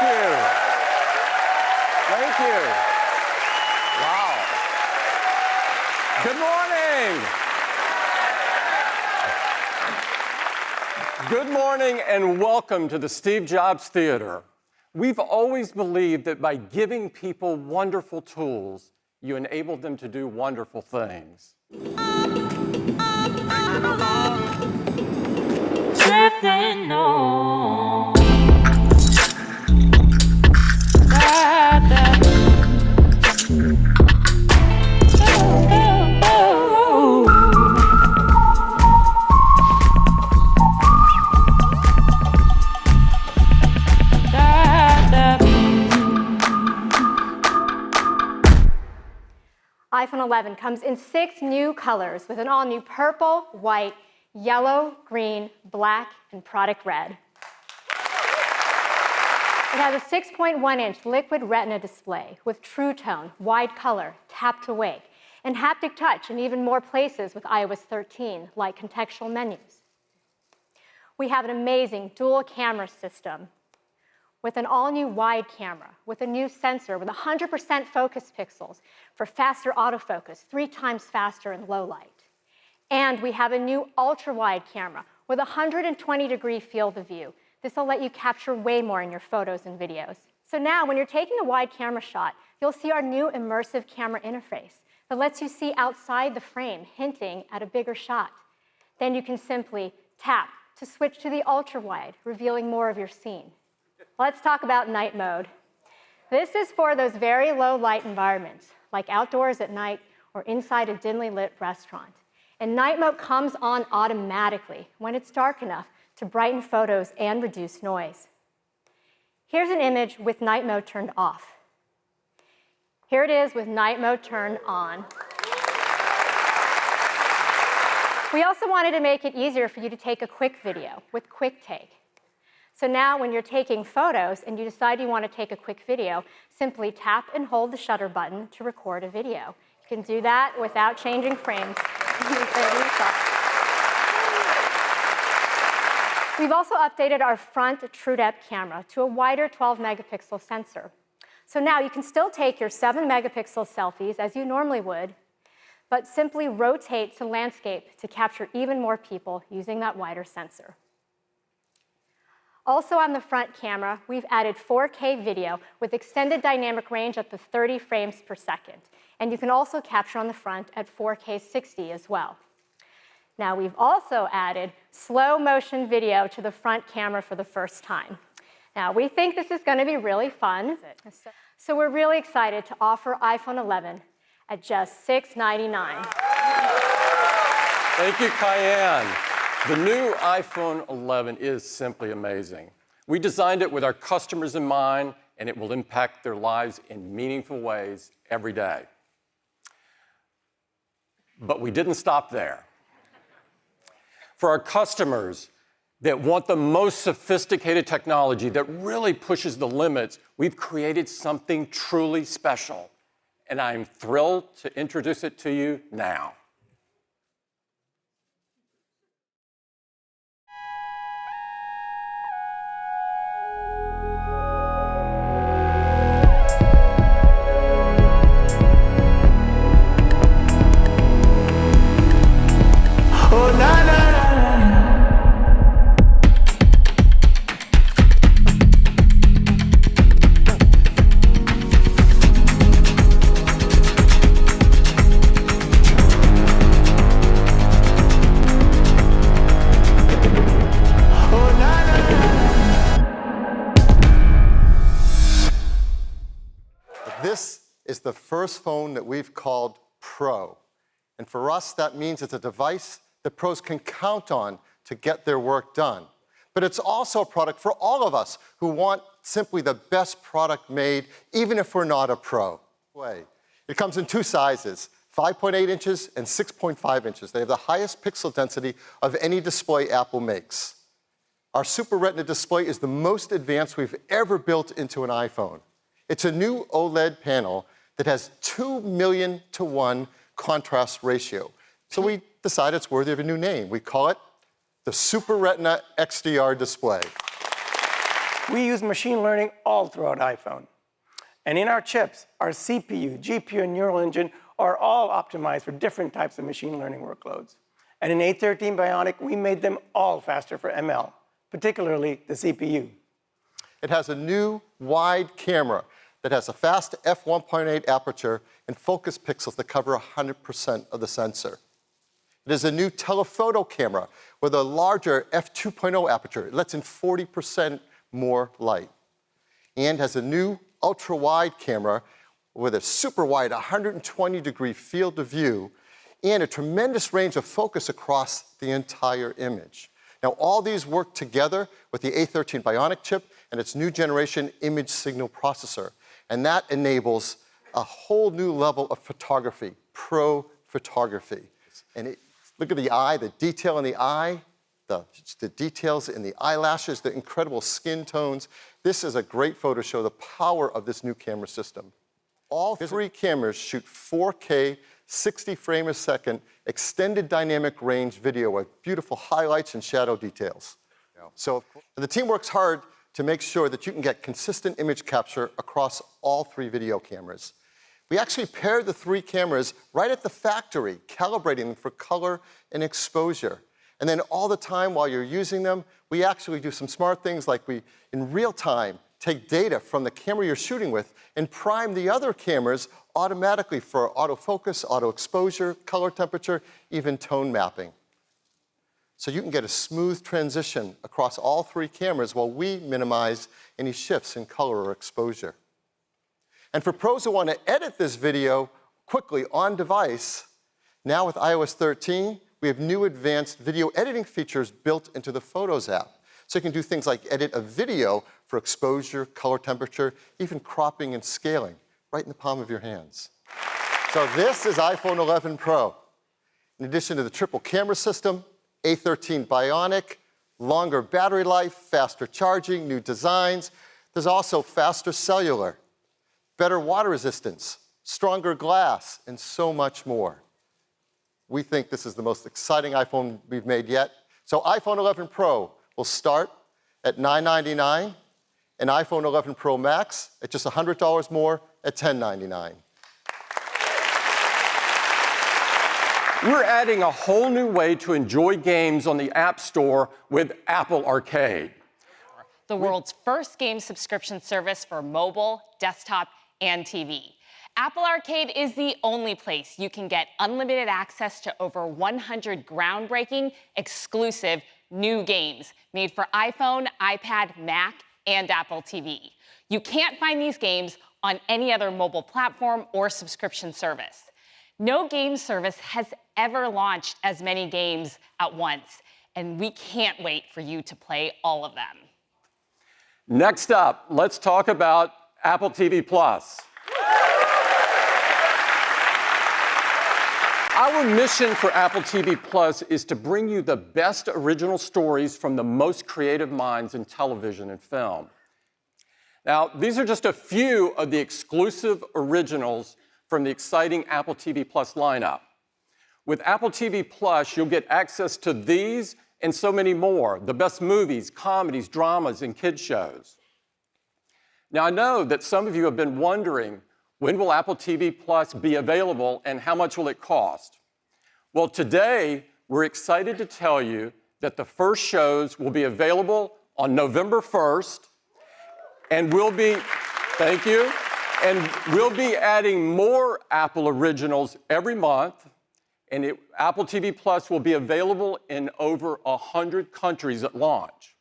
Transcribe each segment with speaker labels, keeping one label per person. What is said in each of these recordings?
Speaker 1: Thank you. Thank you. Wow. Good morning. Good morning and welcome to the Steve Jobs Theater. We've always believed that by giving people wonderful tools, you enable them to do wonderful things.
Speaker 2: iPhone 11 comes in 6 new colors with an all-new purple, white, yellow, green, black, and product red. It has a 6.1-inch liquid Retina display with True Tone, wide color, tap to wake, and haptic touch in even more places with iOS 13, like contextual menus. We have an amazing dual camera system with an all-new wide camera, with a new sensor with 100% focus pixels for faster autofocus, 3 times faster in low light. And we have a new ultra-wide camera with 120-degree field of view. This will let you capture way more in your photos and videos. So now, when you're taking a wide camera shot, you'll see our new immersive camera interface that lets you see outside the frame, hinting at a bigger shot. Then you can simply tap to switch to the ultra-wide, revealing more of your scene. Let's talk about night mode. This is for those very low light environments, like outdoors at night or inside a dimly lit restaurant. And night mode comes on automatically when it's dark enough to brighten photos and reduce noise. Here's an image with night mode turned off. Here it is with night mode turned on. We also wanted to make it easier for you to take a quick video with Quick Take. So now when you're taking photos and you decide you want to take a quick video, simply tap and hold the shutter button to record a video. You can do that without changing frames. We've also updated our front TrueDepth camera to a wider 12-megapixel sensor. So now you can still take your 7-megapixel selfies as you normally would, but simply rotate to landscape to capture even more people using that wider sensor. Also on the front camera, we've added 4K video with extended dynamic range up to 30 frames per second. And you can also capture on the front at 4K 60 as well. Now we've also added slow motion video to the front camera for the first time. Now we think this is going to be really fun. So we're really excited to offer iPhone 11 at just $699.
Speaker 1: Thank you, Cayenne. The new iPhone 11 is simply amazing. We designed it with our customers in mind, and it will impact their lives in meaningful ways every day. But we didn't stop there. For our customers that want the most sophisticated technology that really pushes the limits, we've created something truly special. And I'm thrilled to introduce it to you now.
Speaker 3: This is the first phone that we've called Pro. And for us, that means it's a device that pros can count on to get their work done. But it's also a product for all of us who want simply the best product made, even if we're not a pro. It comes in 2 sizes, 5.8 inches and 6.5 inches. They have the highest pixel density of any display Apple makes. Our Super Retina display is the most advanced we've ever built into an iPhone. It's a new OLED panel that has 2 million to 1 contrast ratio. So we decided it's worthy of a new name. We call it the Super Retina XDR display.
Speaker 4: We use machine learning all throughout iPhone. And in our chips, our CPU, GPU, and neural engine are all optimized for different types of machine learning workloads. And in A13 Bionic, we made them all faster for ML, particularly the CPU.
Speaker 3: It has a new wide camera that has a fast f1.8 aperture and focus pixels that cover 100% of the sensor. It is a new telephoto camera with a larger f2.0 aperture. It lets in 40% more light. And has a new ultra-wide camera with a super wide 120-degree field of view and a tremendous range of focus across the entire image. Now, all these work together with the A13 Bionic chip and its new generation image signal processor. And that enables a whole new level of photography, pro photography. And look at the eye, the detail in the eye, the details in the eyelashes, the incredible skin tones. This is a great photo to show the power of this new camera system. All three cameras shoot 4K, 60 frames a second, extended dynamic range video with beautiful highlights and shadow details. So the team works hard to make sure that you can get consistent image capture across all three video cameras. We actually paired the three cameras right at the factory, calibrating them for color and exposure. And then all the time while you're using them, we actually do some smart things like we, in real time, take data from the camera you're shooting with and prime the other cameras automatically for autofocus, auto exposure, color temperature, even tone mapping. So you can get a smooth transition across all three cameras while we minimize any shifts in color or exposure. And for pros who want to edit this video quickly on device, now with iOS 13, we have new advanced video editing features built into the Photos app. So you can do things like edit a video for exposure, color temperature, even cropping and scaling, right in the palm of your hands. So this is iPhone 11 Pro. In addition to the triple camera system, A13 Bionic, longer battery life, faster charging, new designs. There's also faster cellular, better water resistance, stronger glass, and so much more. We think this is the most exciting iPhone we've made yet. So iPhone 11 Pro will start at $999, and iPhone 11 Pro Max at just $100 more at $1099.
Speaker 1: We're adding a whole new way to enjoy games on the App Store with Apple Arcade.
Speaker 5: The world's first game subscription service for mobile, desktop, and TV. Apple Arcade is the only place you can get unlimited access to over 100 groundbreaking, exclusive new games made for iPhone, iPad, Mac, and Apple TV. You can't find these games on any other mobile platform or subscription service. No game service has ever launched as many games at once, and we can't wait for you to play all of them.
Speaker 1: Next up, let's talk about Apple TV+. Our mission for Apple TV+ is to bring you the best original stories from the most creative minds in television and film. Now, these are just a few of the exclusive originals from the exciting Apple TV+ lineup. With Apple TV+, you'll get access to these and so many more, the best movies, comedies, dramas, and kids shows. Now, I know that some of you have been wondering, when will Apple TV Plus be available and how much will it cost? Well, today, we're excited to tell you that the first shows will be available on November 1st, and we'll be, thank you, and we'll be adding more Apple originals every month, and Apple TV Plus will be available in over 100 countries at launch.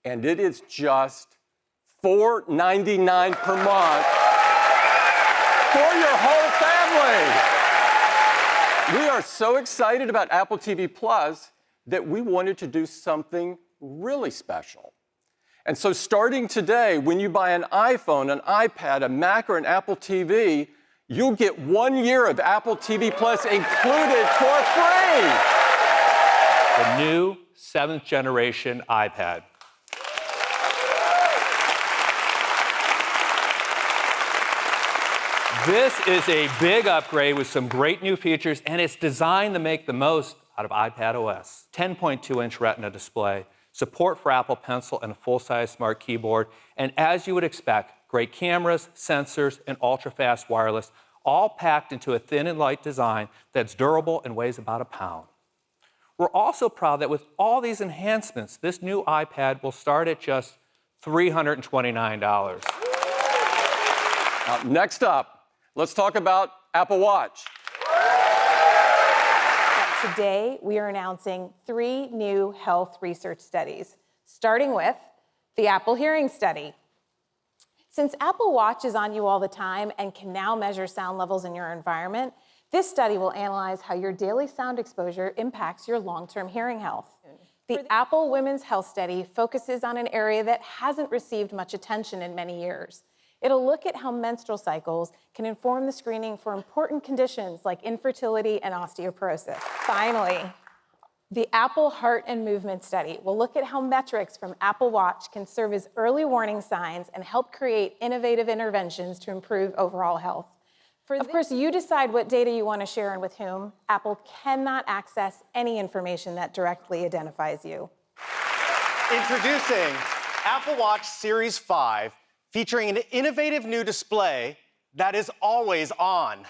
Speaker 1: And it is just $4.99 per month for your whole family. We are so excited about Apple TV Plus that we wanted to do something really special. And so starting today, when you buy an iPhone, an iPad, a Mac, or an Apple TV, you'll get 1 year of Apple TV Plus included for free.
Speaker 6: The new 7th generation iPad. This is a big upgrade with some great new features, and it's designed to make the most out of iPadOS. 10.2-inch Retina display, support for Apple Pencil and a full-size smart keyboard, and as you would expect, great cameras, sensors, and ultra-fast wireless, all packed into a thin and light design that's durable and weighs about a pound. We're also proud that with all these enhancements, this new iPad will start at just $329.
Speaker 1: Now, next up, let's talk about Apple Watch.
Speaker 7: Today, we are announcing 3 new health research studies, starting with the Apple Hearing Study. Since Apple Watch is on you all the time and can now measure sound levels in your environment, this study will analyze how your daily sound exposure impacts your long-term hearing health. The Apple Women's Health Study focuses on an area that hasn't received much attention in many years. It'll look at how menstrual cycles can inform the screening for important conditions like infertility and osteoporosis. Finally, the Apple Heart and Movement Study will look at how metrics from Apple Watch can serve as early warning signs and help create innovative interventions to improve overall health. Of course, you decide what data you want to share and with whom. Apple cannot access any information that directly identifies you.
Speaker 8: Introducing Apple Watch Series 5, featuring an innovative new display that is always on.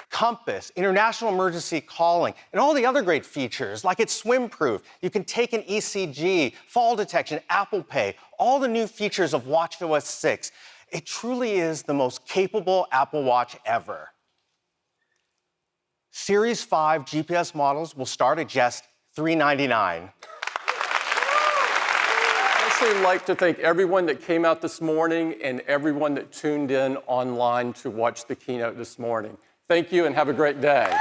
Speaker 8: Compass, international emergency calling, and all the other great features, like it's swim-proof. You can take an ECG, fall detection, Apple Pay, all the new features of watchOS 6. It truly is the most capable Apple Watch ever. Series 5 GPS models will start at just $399.
Speaker 1: I'd also like to thank everyone that came out this morning and everyone that tuned in online to watch the keynote this morning. Thank you and have a great day.